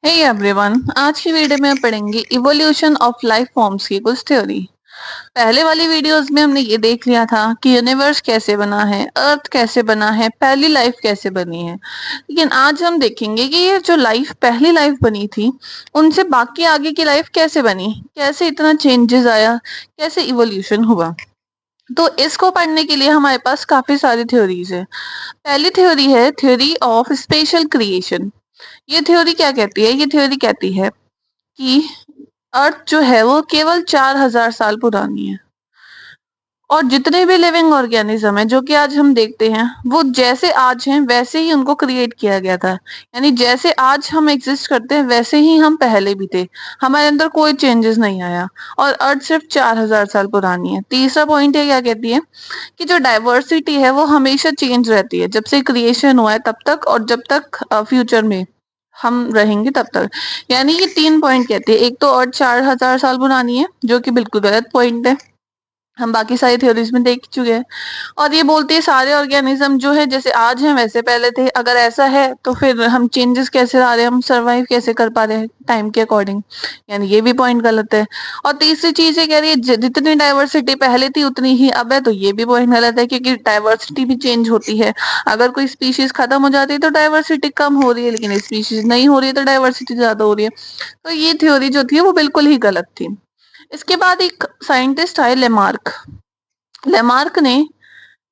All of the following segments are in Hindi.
हे एवरीवन, आज की वीडियो में हम पढ़ेंगे इवोल्यूशन ऑफ लाइफ फॉर्म्स की कुछ थ्योरी। पहले वाली वीडियोस में हमने ये देख लिया था कि यूनिवर्स कैसे बना है, अर्थ कैसे बना है, पहली लाइफ कैसे बनी है। लेकिन आज हम देखेंगे कि ये जो लाइफ पहली लाइफ बनी थी उनसे बाकी आगे की लाइफ कैसे बनी, कैसे इतना चेंजेस आया, कैसे इवोल्यूशन हुआ। तो इसको पढ़ने के लिए हमारे पास काफी सारी थ्योरीज है। पहली थ्योरी है थ्योरी ऑफ स्पेशल क्रिएशन। ये थ्योरी क्या कहती है? ये थ्योरी कहती है कि अर्थ जो है वो केवल 4000 साल पुरानी है और जितने भी लिविंग ऑर्गेनिज्म है जो कि आज हम देखते हैं वो जैसे आज हैं वैसे ही उनको क्रिएट किया गया था। यानी जैसे आज हम एग्जिस्ट करते हैं वैसे ही हम पहले भी थे, हमारे अंदर कोई चेंजेस नहीं आया। और अर्थ सिर्फ 4000 साल पुरानी है। तीसरा पॉइंट है, क्या कहती है कि जो डाइवर्सिटी है वो हमेशा चेंज रहती है, जब से क्रिएशन हुआ है तब तक और जब तक फ्यूचर में हम रहेंगे तब तक। यानी ये 3 पॉइंट कहते हैं। एक तो अर्थ 4000 साल पुरानी है जो कि बिल्कुल गलत पॉइंट है, हम बाकी सारी थ्योरीज में देख चुके हैं। और ये बोलती है सारे ऑर्गेनिज्म जो है जैसे आज हैं वैसे पहले थे। अगर ऐसा है तो फिर हम चेंजेस कैसे ला रहे हैं, हम सरवाइव कैसे कर पा रहे हैं टाइम के अकॉर्डिंग। यानी ये भी पॉइंट गलत है। और तीसरी चीज ये कह रही है जितनी डाइवर्सिटी पहले थी उतनी ही अब है, तो ये भी पॉइंट गलत है क्योंकि डाइवर्सिटी भी चेंज होती है। अगर कोई स्पीशीज खत्म हो जाती है तो डाइवर्सिटी कम हो रही है, लेकिन स्पीशीज नहीं हो रही है तो डाइवर्सिटी ज्यादा हो रही है। तो ये थ्योरी जो थी वो बिल्कुल ही गलत थी। इसके बाद एक साइंटिस्ट आए, लेमार्क। लेमार्क ने,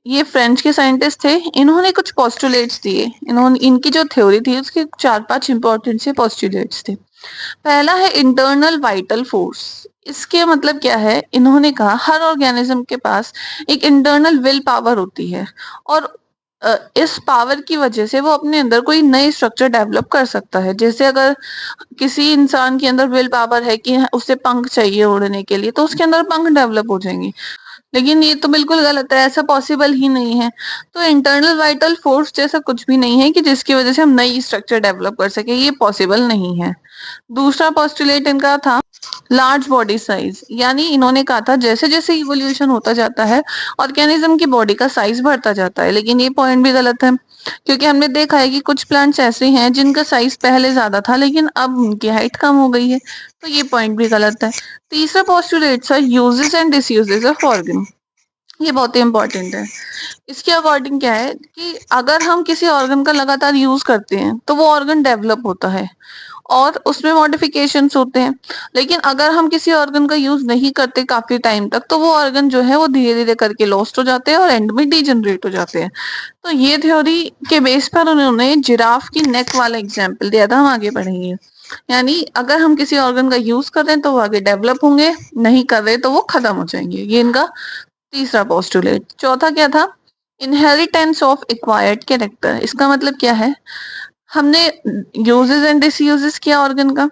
ये फ्रेंच के साइंटिस्ट थे, इन्होंने कुछ पोस्टुलेट्स दिए। इन्होंने, इनकी जो थ्योरी थी उसके 4-5 इंपॉर्टेंट से पोस्टुलेट्स थे। पहला है इंटरनल वाइटल फोर्स। इसके मतलब क्या है? इन्होंने कहा हर ऑर्गेनिज्म के पास एक इंटरनल विल पावर होती है और इस पावर की वजह से वो अपने अंदर कोई नई स्ट्रक्चर डेवलप कर सकता है। जैसे अगर किसी इंसान के अंदर विल पावर है कि उसे पंख चाहिए उड़ने के लिए, तो उसके अंदर पंख डेवलप हो जाएंगे। लेकिन ये तो बिल्कुल गलत है, ऐसा पॉसिबल ही नहीं है। तो इंटरनल वाइटल फोर्स जैसा कुछ भी नहीं है कि जिसकी वजह से हम नई स्ट्रक्चर डेवलप कर सके, ये पॉसिबल नहीं है। दूसरा पोस्टुलेट इनका था लार्ज बॉडी साइज। यानी इन्होंने कहा था जैसे जैसे इवोल्यूशन होता जाता है ऑर्गेनिज्म की बॉडी का साइज बढ़ता जाता है। लेकिन ये पॉइंट भी गलत है क्योंकि हमने देखा है कि कुछ प्लांट्स ऐसे हैं जिनका साइज पहले ज्यादा था लेकिन अब उनकी हाइट कम हो गई है। तो ये पॉइंट भी गलत है। तीसरा पोस्टुलेट है यूजेस एंड डिसयूजेस ऑफ ऑर्गन। ये बहुत ही इंपॉर्टेंट है। इसके अकॉर्डिंग क्या है कि अगर हम किसी ऑर्गन का लगातार यूज करते हैं तो वो ऑर्गन डेवलप होता है और उसमें मॉडिफिकेशंस होते हैं। लेकिन अगर हम किसी ऑर्गन का यूज नहीं करते काफी टाइम तक तो वो ऑर्गन जो है वो धीरे धीरे करके लॉस्ट हो जाते हैं और एंड में डीजनरेट हो जाते हैं। तो ये थ्योरी के बेस पर उन्होंने जिराफ की नेक वाला एग्जाम्पल दिया था, हम आगे पढ़ेंगे। यानी अगर हम किसी ऑर्गन का यूज कर रहे हैं तो वो आगे डेवलप होंगे, नहीं कर रहे तो वो खत्म हो जाएंगे। ये इनका तीसरा पोस्टुलेट। चौथा क्या था? Inheritance of acquired character. इसका मतलब क्या है? हमने यूजेस एंड डिसयूजेस किया ऑर्गन का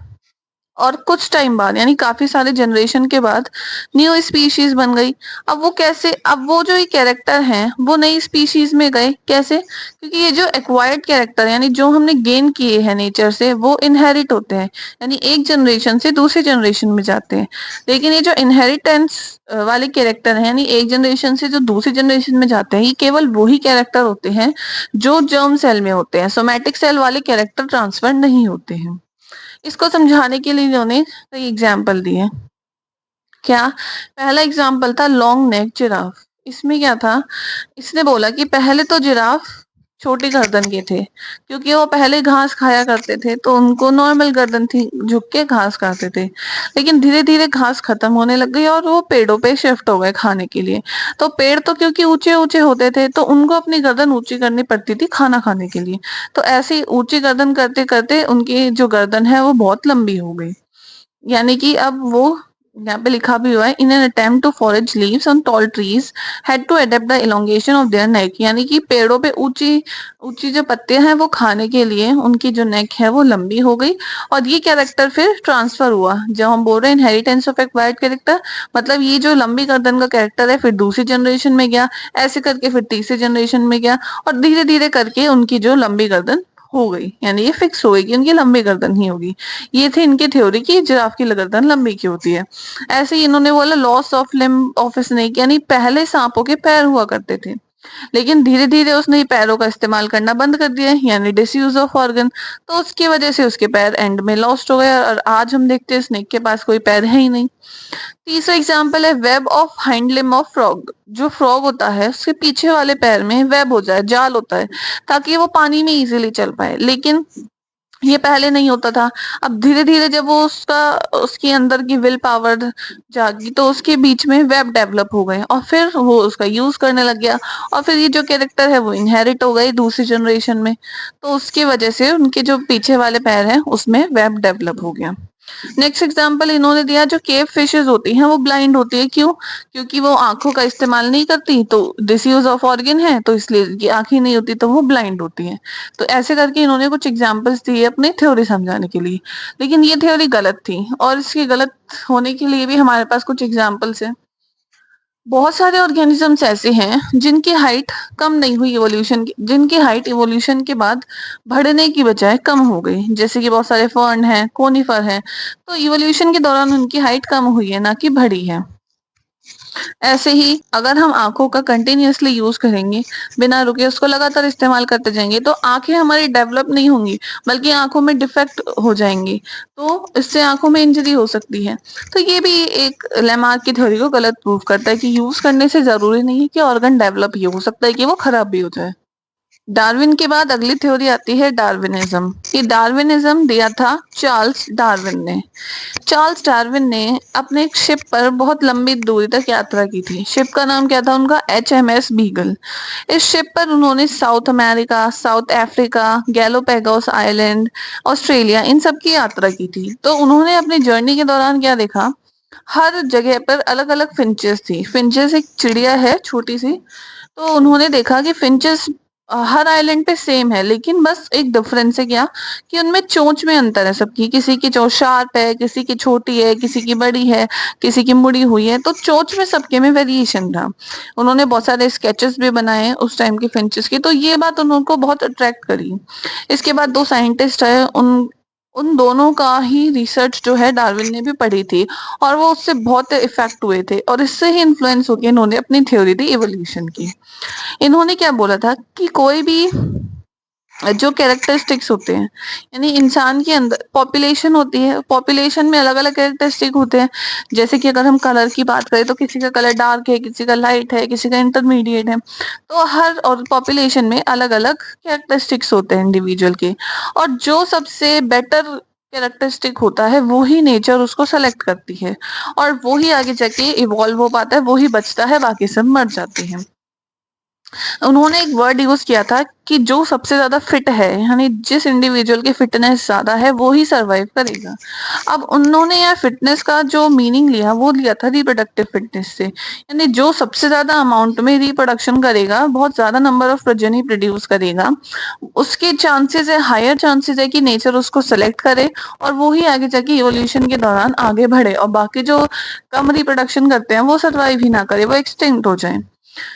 और कुछ टाइम बाद यानी काफी सारे जनरेशन के बाद न्यू स्पीशीज बन गई। अब वो कैसे? अब वो जो ये कैरेक्टर हैं वो नई स्पीशीज में गए कैसे? क्योंकि ये जो एक्वायर्ड कैरेक्टर यानी जो हमने गेन किए हैं नेचर से वो इनहेरिट होते हैं, यानी एक जनरेशन से दूसरी जनरेशन में जाते हैं। लेकिन ये जो इनहेरिटेंस वाले कैरेक्टर हैं यानी एक जनरेशन से जो दूसरी जनरेशन में जाते हैं, ये केवल वही कैरेक्टर होते हैं जो जर्म सेल में होते हैं। सोमैटिक सेल वाले कैरेक्टर ट्रांसफर नहीं होते हैं। इसको समझाने के लिए इन्होंने कई एग्जाम्पल दिए। क्या? पहला एग्जाम्पल था लॉन्ग नेक जिराफ। इसमें क्या था? इसने बोला कि पहले तो जिराफ छोटी गर्दन के थे क्योंकि वो पहले घास खाया करते थे तो उनको नॉर्मल गर्दन थी, झुक के घास खाते थे। लेकिन धीरे धीरे घास खत्म होने लग गई और वो पेड़ों पे शिफ्ट हो गए खाने के लिए। तो पेड़ तो क्योंकि ऊंचे ऊंचे होते थे तो उनको अपनी गर्दन ऊंची करनी पड़ती थी खाना खाने के लिए। तो ऐसे ही ऊंची गर्दन करते करते उनकी जो गर्दन है वो बहुत लंबी हो गई। यानी कि अब वो, यहाँ पे लिखा भी हुआ है, in an attempt to forage leaves on tall trees had to adapt the elongation of their neck. यानी कि पेड़ों पे ऊंची ऊंची जो पत्ते हैं वो खाने के लिए उनकी जो नेक है वो लंबी हो गई और ये कैरेक्टर फिर ट्रांसफर हुआ। जब हम बोल रहे हैं इनहेरिटेंस ऑफ एक्वायर्ड कैरेक्टर, मतलब ये जो लंबी गर्दन का कैरेक्टर है फिर दूसरी जनरेशन में गया, ऐसे करके फिर तीसरी जनरेशन में गया और धीरे धीरे करके उनकी जो लंबी गर्दन हो गई, यानी ये फिक्स हो गई कि उनकी लंबी गर्दन ही होगी। ये थे इनकी थ्योरी कि जिराफ की गर्दन लंबी क्यों होती है। ऐसे ही इन्होंने बोला loss of limb of snake, यानी पहले सांपों के पैर हुआ करते थे लेकिन धीरे-धीरे उसने पैरों का इस्तेमाल करना बंद कर दिया, यानी डिसयूज़ ऑफ ऑर्गन। तो उसकी वजह से उसके पैर एंड में लॉस्ट हो गए और आज हम देखते हैं स्नेक के पास कोई पैर है ही नहीं। तीसरा एग्जाम्पल है web of hind limb of frog. जो फ्रॉग होता है उसके पीछे वाले पैर में वेब हो जाए, जाल होता है, ताकि वो पानी में इजीली चल पाए। लेकिन ये पहले नहीं होता था। अब धीरे-धीरे जब वो उसका उसके अंदर की विल पावर जागी तो उसके बीच में वेब डेवलप हो गए और फिर वो उसका यूज़ करने लग गया और फिर ये जो कैरेक्टर है वो इनहेरिट हो गई दूसरी जनरेशन में। तो उसकी वजह से उनके जो पीछे वाले पैर हैं उसमें वेब डेवलप हो गया। नेक्स्ट एग्जाम्पल इन्होंने दिया, जो केव फिशेस होती हैं वो ब्लाइंड होती है, क्यों? क्योंकि वो आंखों का इस्तेमाल नहीं करती, तो डिसयूज ऑफ ऑर्गन है तो इसलिए उनकी आंखें नहीं होती तो वो ब्लाइंड होती हैं। तो ऐसे करके इन्होंने कुछ एग्जाम्पल्स दिए अपनी थ्योरी समझाने के लिए, लेकिन ये थ्योरी गलत थी और इसके गलत होने के लिए भी हमारे पास कुछ एग्जाम्पल्स हैं। बहुत सारे ऑर्गेनिजम्स ऐसे हैं जिनकी हाइट कम नहीं हुई इवोल्यूशन की, जिनकी हाइट इवोल्यूशन के बाद बढ़ने की बजाय कम हो गई, जैसे कि बहुत सारे फर्न हैं, कोनिफर हैं। तो इवोल्यूशन के दौरान उनकी हाइट कम हुई है, ना कि बढ़ी है। ऐसे ही अगर हम आंखों का कंटिन्यूअसली यूज करेंगे, बिना रुके उसको लगातार इस्तेमाल करते जाएंगे, तो आंखें हमारी डेवलप नहीं होंगी, बल्कि आंखों में डिफेक्ट हो जाएंगी। तो इससे आंखों में इंजरी हो सकती है। तो ये भी एक लेमार्क की थ्योरी को गलत प्रूव करता है कि यूज करने से जरूरी नहीं है कि ऑर्गन डेवलप, ये हो सकता है कि वो खराब भी हो जाए। डार्विन के बाद अगली थ्योरी आती है डार्विनिज्म। ये डार्विनिज्म दिया था चार्ल्स डार्विन ने। चार्ल्स डार्विन ने अपने एक शिप पर बहुत लंबी दूरी तक यात्रा की थी। शिप का नाम क्या था उनका? HMS beagle. इस शिप पर उन्होंने south America, south Africa, Galapagos island, Australia, इन सब की यात्रा की थी। तो उन्होंने अपनी जर्नी के दौरान क्या देखा? हर जगह पर अलग अलग फिंचेस थी। फिंचेस एक चिड़िया है छोटी सी। तो उन्होंने देखा कि फिंचेस हर आइलैंड पे सेम है, लेकिन बस एक डिफरेंस है क्या, कि उनमें चोंच में अंतर है सबकी। किसी की चोंच शार्प है, किसी की छोटी है, किसी की बड़ी है, किसी की मुड़ी हुई है। तो चोंच में सबके में वेरिएशन था। उन्होंने बहुत सारे स्केचेस भी बनाए उस टाइम के फिंचेस के, तो ये बात उनको बहुत अट्रैक्ट करी। इसके बाद दो साइंटिस्ट है, उन उन दोनों का ही रिसर्च जो है डार्विन ने भी पढ़ी थी और वो उससे बहुत इफेक्ट हुए थे और इससे ही इन्फ्लुएंस होकर इन्होंने अपनी थ्योरी दी इवोल्यूशन की। इन्होंने क्या बोला था कि कोई भी जो कैरेक्टरिस्टिक्स होते हैं, यानी इंसान के अंदर पॉपुलेशन होती है, पॉपुलेशन में अलग अलग कैरेक्टरिस्टिक होते हैं। जैसे कि अगर हम कलर की बात करें तो किसी का कलर डार्क है, किसी का लाइट है, किसी का इंटरमीडिएट है। तो हर और पॉपुलेशन में अलग अलग कैरेक्टरिस्टिक्स होते हैं इंडिविजुअल के, और जो सबसे बेटर कैरेक्टरिस्टिक होता है वो ही नेचर उसको सेलेक्ट करती है और वो ही आगे जाके इवॉल्व हो पाता है, वो ही बचता है, बाकी सब मर जाते हैं। उन्होंने एक वर्ड यूज किया था कि जो सबसे ज्यादा फिट है, यानी जिस इंडिविजुअल की फिटनेस ज्यादा है वो ही सरवाइव करेगा। अब उन्होंने यार फिटनेस का जो मीनिंग लिया वो लिया था रिप्रोडक्टिव फिटनेस से, यानी जो सबसे ज्यादा अमाउंट में रिप्रोडक्शन करेगा, बहुत ज्यादा नंबर ऑफ प्रोजेनी प्रोड्यूस करेगा, उसके चांसेस है, हायर चांसेस है कि नेचर उसको सेलेक्ट करे और वो ही आगे जाके इवोल्यूशन के दौरान आगे बढ़े, और बाकी जो कम रिप्रोडक्शन करते हैं वो सरवाइव ही ना करे, वो एक्सटिंक्ट हो जाए।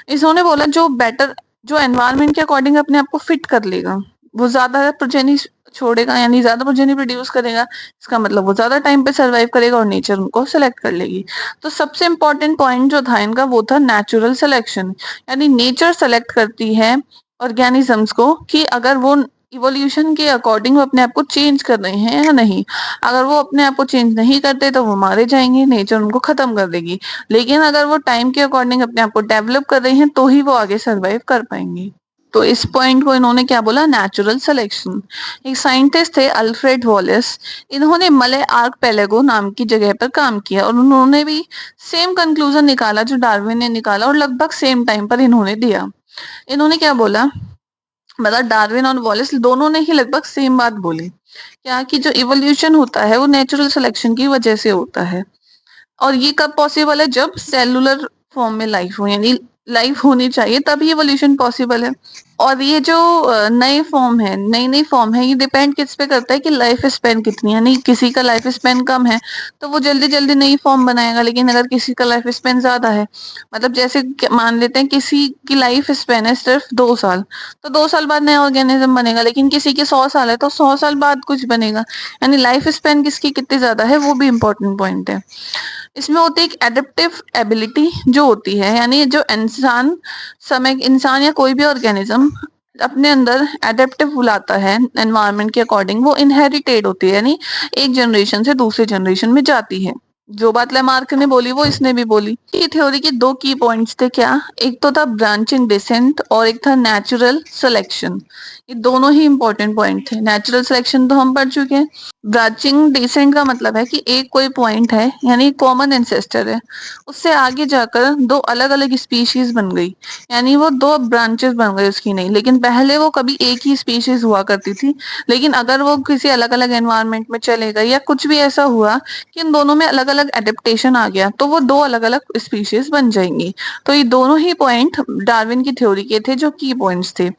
इन्होंने बोला जो एनवायरनमेंट के अकॉर्डिंग अपने आप को फिट कर लेगा, वो ज्यादा प्रोजेनी छोड़ेगा, यानी ज्यादा प्रोजेनी प्रोड्यूस करेगा, इसका मतलब वो ज्यादा टाइम पे सरवाइव करेगा और नेचर उनको सेलेक्ट कर लेगी। तो सबसे इंपॉर्टेंट पॉइंट जो था इनका वो था नेचुरल सिलेक्शन, यानी नेचर सेलेक्ट करती है ऑर्गेनिजम्स को कि अगर वो इवोल्यूशन के अकॉर्डिंग वो अपने आप को चेंज कर रहे हैं या नहीं। अगर वो अपने आप को चेंज नहीं करते तो वो मारे जाएंगे, नेचर उनको खत्म कर देगी। लेकिन अगर वो टाइम के अकॉर्डिंग अपने आप को डेवलप कर रहे हैं तो ही वो आगे सरवाइव कर पाएंगे। तो इस पॉइंट को इन्होंने क्या बोला? Natural selection. एक साइंटिस्ट थे अल्फ्रेड वॉलेस, इन्होंने मलय आर्कपेलागो नाम की जगह पर काम किया और उन्होंने भी सेम कंक्लूजन निकाला जो डार्विन ने निकाला, और लगभग सेम टाइम पर इन्होंने दिया। इन्होंने क्या बोला, मतलब डार्विन और वॉलेस दोनों ने ही लगभग सेम बात बोली, क्या कि जो इवोल्यूशन होता है वो नेचुरल सिलेक्शन की वजह से होता है। और ये कब पॉसिबल है? जब सेलुलर फॉर्म में लाइफ हो, यानी लाइफ होनी चाहिए तभी इवोल्यूशन पॉसिबल है। और ये जो नई फॉर्म है, नई-नई फॉर्म है, ये डिपेंड किस पे करता है कि लाइफ स्पैन कितनी है। यानी किसी का लाइफ स्पैन कम है, तो वो जल्दी-जल्दी नई फॉर्म बनाएगा, लेकिन अगर किसी का लाइफ स्पैन ज़्यादा है, मतलब जैसे मान लेते हैं किसी की लाइफ स्पैन है सिर्फ 2 साल, तो 2 साल बाद नया ऑर्गेनिज्म बनेगा, लेकिन किसी की 100 साल है, तो 100 साल बाद कुछ बनेगा। यानी लाइफ स्पैन किसकी कितनी ज़्यादा है, वो भी इम्पोर्टेंट पॉइंट है। इसमें होती है एक एडेप्टिव एबिलिटी जो होती है, यानी जो इंसान या कोई भी ऑर्गेनिज्म अपने अंदर एडेप्टिव लाता है एनवायरनमेंट के अकॉर्डिंग, वो इनहेरिटेड होती है, यानी एक जनरेशन से दूसरे जनरेशन में जाती है। जो बात लैमार्क ने बोली वो इसने भी बोली। ये थ्योरी के 2 की पॉइंट्स थे क्या, एक तो था ब्रांचिंग डिसेंट और एक था नेचुरल सिलेक्शन। ये दोनों ही इंपॉर्टेंट पॉइंट थे। नेचुरल सिलेक्शन तो हम पढ़ चुके हैं। ब्रांचिंग डिसेंट का मतलब है कि एक कोई पॉइंट है, यानी कॉमन एंसेस्टर है, उससे आगे जाकर 2 अलग-अलग स्पीशीज बन गई, यानी वो 2 ब्रांचेस बन गई उसकी नहीं, लेकिन पहले वो कभी एक ही स्पीशीज हुआ करती थी, लेकिन अगर वो किसी अलग-अलग एनवायरनमेंट में चले गए या कुछ भी ऐसा हुआ कि इन दोनों में अलग-अलग एडेप्टेशन आ गया, तो वो 2 अलग-अलग स्पीशीज बन जाएंगी। तो ये दोनों ही पॉइंट डार्विन की थ्योरी के थे जो की पॉइंट्स थे,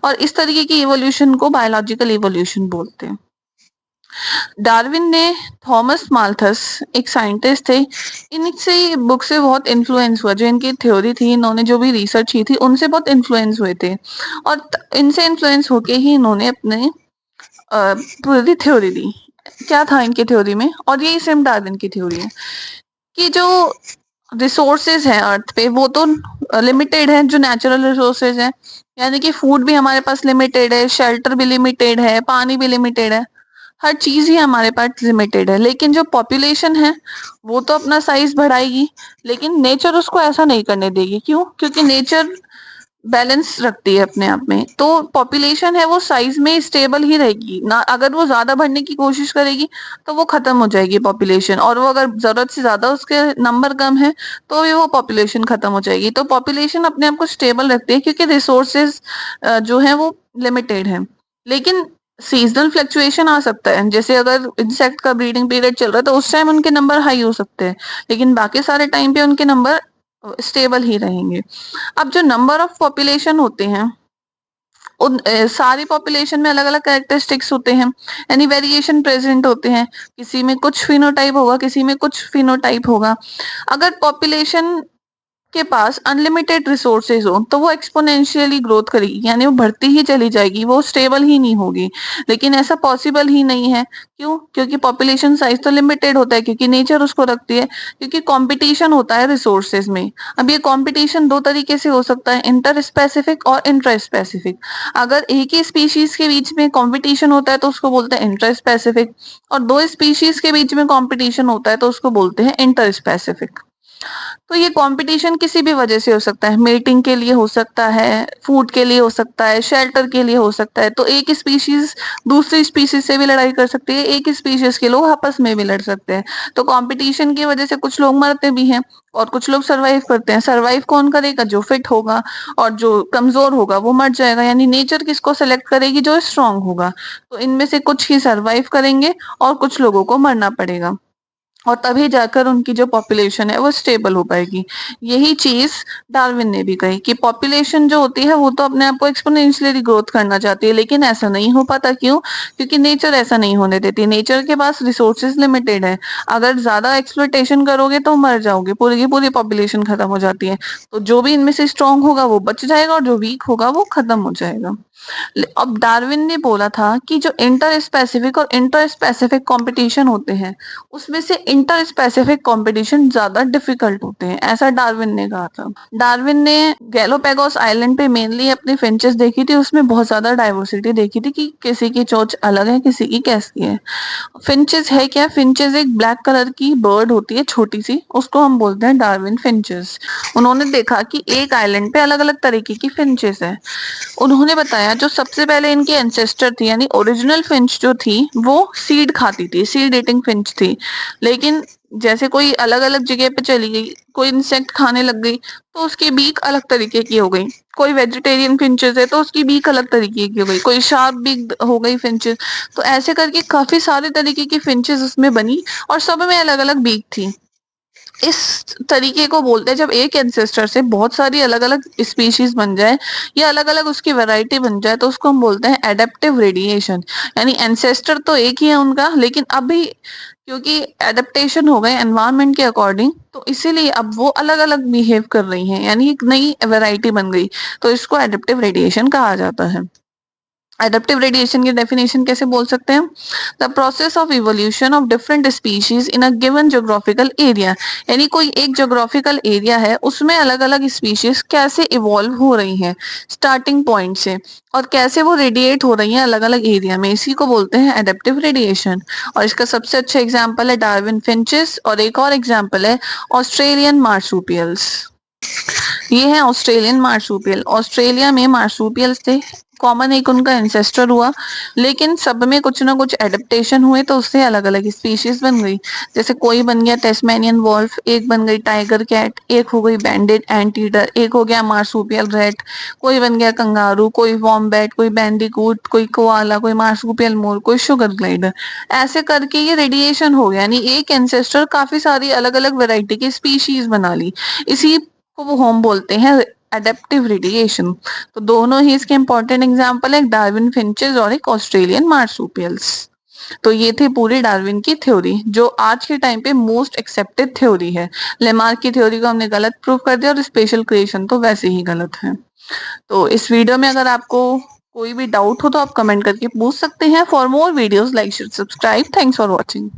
और इस तरीके की इवोल्यूशन को बायोलॉजिकल इवोल्यूशन बोलते हैं। डार्विन ने थॉमस माल्थस एक साइंटिस्ट थे, इनसे बुक से बहुत इन्फ्लुएंस हुआ, जो इनकी थ्योरी थी, इन्होंने जो भी रिसर्च की थी उनसे बहुत इन्फ्लुएंस हुए थे, और इनसे इन्फ्लुएंस होके ही इन्होंने अपने पूरी थ्योरी दी। क्या था इनकी थ्योरी में, और यही सेम डार्विन की थ्योरी है कि जो रिसोर्सेज हैं अर्थ पे वो तो लिमिटेड है, जो नेचुरल रिसोर्सेज हैं, यानी कि फूड भी हमारे पास लिमिटेड है, शेल्टर भी लिमिटेड है, पानी भी लिमिटेड है, हर चीज ही हमारे पास लिमिटेड है। लेकिन जो पॉपुलेशन है वो तो अपना साइज बढ़ाएगी, लेकिन नेचर उसको ऐसा नहीं करने देगी। क्यों? क्योंकि नेचर बैलेंस रखती है अपने आप में, तो पॉपुलेशन है वो साइज में स्टेबल ही रहेगी ना। अगर वो ज्यादा बढ़ने की कोशिश करेगी तो वो खत्म हो जाएगी पॉपुलेशन, और वो अगर जरूरत से ज्यादा उसके नंबर कम है तो भी वो पॉपुलेशन खत्म हो जाएगी। तो पॉपुलेशन अपने आप को स्टेबल रखती है क्योंकि रिसोर्सेज जो है वो लिमिटेड है। लेकिन सीजनल फ्लक्चुएशन आ सकता है, जैसे अगर इंसेक्ट का ब्रीडिंग पीरियड चल रहा है तो उस टाइम उनके नंबर हाई हो सकते हैं, लेकिन बाकी सारे टाइम पे उनके नंबर स्टेबल ही रहेंगे। अब जो नंबर ऑफ पॉपुलेशन होते हैं उन सारी पॉपुलेशन में अलग अलग कैरेक्टरिस्टिक्स होते हैं, यानी वेरिएशन प्रेजेंट होते हैं। किसी में कुछ फिनोटाइप होगा, किसी में कुछ फिनोटाइप होगा। अगर पॉपुलेशन के पास अनलिमिटेड रिसोर्सेज हो तो वो एक्सपोनेंशियली ग्रोथ करेगी, यानी वो बढ़ती ही चली जाएगी, वो स्टेबल ही नहीं होगी। लेकिन ऐसा पॉसिबल ही नहीं है। क्यों? क्योंकि पॉपुलेशन साइज तो लिमिटेड होता है, क्योंकि नेचर उसको रखती है, क्योंकि कंपटीशन होता है रिसोर्सेज में। अब ये कंपटीशन 2 तरीके से हो सकता है, इंटर स्पेसिफिक और इंट्रा स्पेसिफिक। अगर एक ही स्पीशीज के बीच में कंपटीशन होता है तो उसको बोलते हैं इंटर स्पेसिफिक, और 2 स्पीशीज के बीच में कंपटीशन होता है तो उसको बोलते हैं इंटर स्पेसिफिक। तो ये कंपटीशन किसी भी वजह से हो सकता है, मेटिंग के लिए हो सकता है, फूड के लिए हो सकता है, शेल्टर के लिए हो सकता है। तो एक स्पीशीज दूसरी स्पीशीज से भी लड़ाई कर सकती है, एक स्पीशीज के लोग आपस में भी लड़ सकते हैं। तो कंपटीशन की वजह से कुछ लोग मरते भी हैं और कुछ लोग सरवाइव करते हैं। सरवाइव कौन करेगा? जो फिट होगा, और जो कमजोर होगा वो मर जाएगा। यानी नेचर किसको सेलेक्ट करेगी? जो स्ट्रांग होगा। तो इनमें से कुछ ही सरवाइव करेंगे और कुछ लोगों को मरना पड़ेगा, और तभी जाकर उनकी जो पॉपुलेशन है वो स्टेबल हो पाएगी। यही चीज डार्विन ने भी कही कि पॉपुलेशन जो होती है वो तो अपने आप को एक्सपोनेंशियली ग्रोथ करना चाहती है, लेकिन ऐसा नहीं हो पाता। क्यों? क्योंकि नेचर ऐसा नहीं होने देती। नेचर के पास रिसोर्सेज लिमिटेड है, अगर ज्यादा एक्सप्लॉइटेशन करोगे तो मर जाओगे, पूरी की पूरी पॉपुलेशन खत्म हो जाती है। तो जो भी इनमें से स्ट्रांग होगा वो बच जाएगा, और जो वीक होगा वो खत्म हो जाएगा। अब डार्विन ने बोला था कि जो इंटर स्पेसिफिक और इंटर स्पेसिफिक कंपटीशन होते हैं उसमें से इंटर स्पेसिफिक कंपटीशन ज्यादा डिफिकल्ट होते हैं, ऐसा डार्विन ने कहा था। डार्विन ने गैलोपैगोस आइलैंड पे मेनली अपनी फिंचेस देखी थी, उसमें बहुत ज्यादा डाइवर्सिटी देखी थी कि किसी की चोंच अलग है, किसी की कैसी है। फिंचेस है क्या? फिंचेस एक ब्लैक कलर की बर्ड होती है, छोटी सी, उसको हम बोलते हैं डार्विन फिंचेस। उन्होंने देखा कि एक आइलैंड पे अलग अलग तरीके की फिंचेस है। उन्होंने बताया जो सबसे पहले इनकी एंसेस्टर थी, यानी ओरिजिनल फिंच जो थी वो सीड खाती थी, सीड ईटिंग फिंच थी। लेकिन जैसे कोई अलग अलग जगह पे चली गई, कोई इंसेक्ट खाने लग गई, तो उसकी बीक अलग तरीके की हो गई। कोई वेजिटेरियन फिंचेस है तो उसकी बीक अलग तरीके की हो गई, कोई शार्प बीक हो गई फिंचेस। तो ऐसे करके काफी सारे तरीके की फिंचेस उसमें बनी, और सब में अलग अलग बीक थी। इस तरीके को बोलते हैं जब एक एंसेस्टर से बहुत सारी अलग-अलग स्पीशीज बन जाए या अलग-अलग उसकी वैरायटी बन जाए तो उसको हम बोलते हैं एडेप्टिव रेडिएशन। यानी एंसेस्टर तो एक ही है उनका, लेकिन अभी क्योंकि एडेप्टेशन हो गए एनवायरनमेंट के अकॉर्डिंग, तो इसीलिए अब वो अलग-अलग बिहेव कर रही हैं, यानी एक नई वैरायटी बन गई। तो इसको एडेप्टिव रेडिएशन कहा जाता है। एडेप्टिव रेडिएशन की डेफिनेशन कैसे बोल सकते हैं? The process of evolution of different species in a given geographical area. यानी कोई एक ज्योग्राफिकल एरिया है, उसमें अलग अलग स्पीशीज कैसे इवॉल्व हो रही हैं स्टार्टिंग पॉइंट से, और कैसे वो रेडिएट हो रही हैं अलग अलग एरिया में, इसी को बोलते हैं एडेप्टिव रेडिएशन। और इसका सबसे अच्छा एग्जाम्पल है डार्विन फिंचेस, और एक और एग्जाम्पल है ऑस्ट्रेलियन मार्सुपियल्स। ये है ऑस्ट्रेलियन मार्सुपियल। ऑस्ट्रेलिया में मार्सुपियल्स थे, कॉमन एक उनका एंसेस्टर हुआ, लेकिन सब में कुछ ना कुछ एडेप्टेशन हुए तो उससे अलग अलग स्पीशीज बन गई। जैसे कोई बन गया टेस्मेनियन वॉल्फ, एक बन गई टाइगर कैट, एक हो गई बैंडेड एंटीडर, एक हो गया मार्सुपियल रेट, कोई बन गया कंगारू, कोई वॉम्बैट, कोई बैंडिकूट, कोई कोआला, कोई मार्सुपियल मोर, कोई शुगर ग्लाइडर। ऐसे करके ये रेडिएशन हो गया, यानी एक एंसेस्टर काफी सारी अलग अलग वेराइटी की स्पीशीज बना ली। इसी को वो हम बोलते हैं एडेप्टिव रेडिएशन। तो दोनों ही इसके इंपॉर्टेंट एग्जांपल है, एक डार्विन फिंचेस और एक ऑस्ट्रेलियन मार्सुपियल्स। तो ये थी पूरी डार्विन की थ्योरी, जो आज के टाइम पे मोस्ट एक्सेप्टेड थ्योरी है। लेमार्क की थ्योरी को हमने गलत प्रूव कर दिया, और स्पेशल क्रिएशन तो वैसे ही गलत है। तो इस वीडियो में अगर आपको कोई भी डाउट हो तो आप कमेंट करके पूछ सकते हैं। For more videos like share subscribe. Thanks for watching.